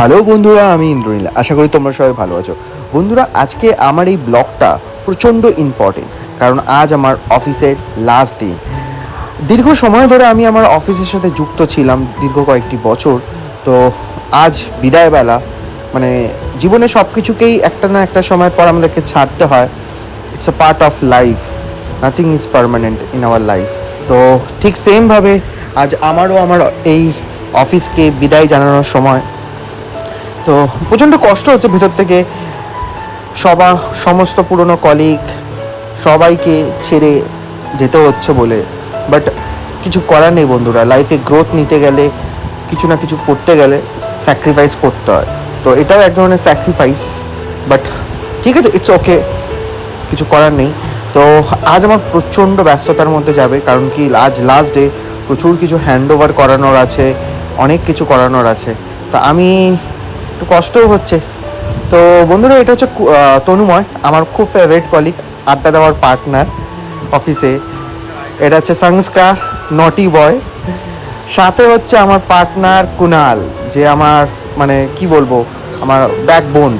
Hello বন্ধুরা, আমি ইন্দ্রনীল। আশা করি তোমরা সবাই ভালো আছো। বন্ধুরা, আজকে আমার এই ব্লগটা প্রচণ্ড ইম্পর্টেন্ট, কারণ আজ আমার অফিসের লাস্ট দিন। দীর্ঘ সময় ধরে আমি আমার অফিসের সাথে যুক্ত ছিলাম, দীর্ঘ কয়েকটি বছর। তো আজ বিদায়বেলা, মানে জীবনে সব কিছুকেই একটা না একটা সময়ের পর আমাদেরকে ছাড়তে হয়। It's a part of life, nothing is permanent in our life. তো ঠিক সেমভাবে আজ আমারও আমার এই অফিসকে বিদায় জানানোর সময়। তো প্রচণ্ড কষ্ট হচ্ছে ভেতর থেকে। সমস্ত পুরনো কলিগ সবাইকে ছেড়ে যেতে হচ্ছে বলে, বাট কিছু করার নেই বন্ধুরা। লাইফে গ্রোথ নিতে গেলে, কিছু না কিছু করতে গেলে স্যাক্রিফাইস করতে হয়। তো এটাও এক ধরনের স্যাক্রিফাইস, বাট ঠিক আছে, ইটস ওকে, কিছু করার নেই। তো আজ আমার প্রচণ্ড ব্যস্ততার মধ্যে যাবে, কারণ কি আজ লাস্ট ডে। প্রচুর কিছু হ্যান্ড ওভার করানোর আছে, অনেক কিছু করানোর আছে। তা আমি একটু কষ্টও হচ্ছে। তো বন্ধুরা, এটা হচ্ছে তনুময়, আমার খুব ফেভারিট কলিগ, আড্ডা দেওয়ার পার্টনার অফিসে। এটা হচ্ছে সংস্কার, নটি বয়। সাথে হচ্ছে আমার পার্টনার কুনাল, যে আমার মানে কি বলবো, আমার ব্যাকবোন।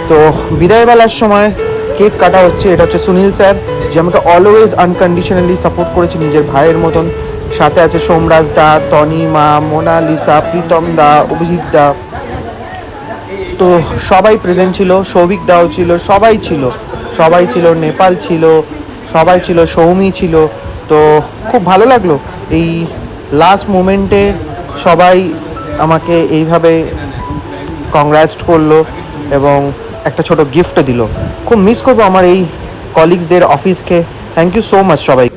তো বিদায়বেলার সময় কেক কাটা হচ্ছে। এটা হচ্ছে সুনীল স্যার, যে আমাকে অলওয়েজ আনকন্ডিশনালি সাপোর্ট করেছে নিজের ভাইয়ের মতন। সাথে আছে সোমরাজ দা, তনিমা, মোনালিসা, প্রীতম দা, অভিজিৎ দা। তো সবাই প্রেজেন্ট ছিল, সৌভিক দাও ছিল, সবাই ছিল, নেপাল ছিল, সবাই ছিল, সৌমি ছিল। তো খুব ভালো লাগলো এই লাস্ট মোমেন্টে সবাই আমাকে এইভাবে কংগ্রাচুলেট করলো এবং একটা ছোট গিফটও দিল। খুব মিস করবো আমার এই কলিগসদের, অফিসকে। থ্যাংক ইউ সো মাচ সবাই।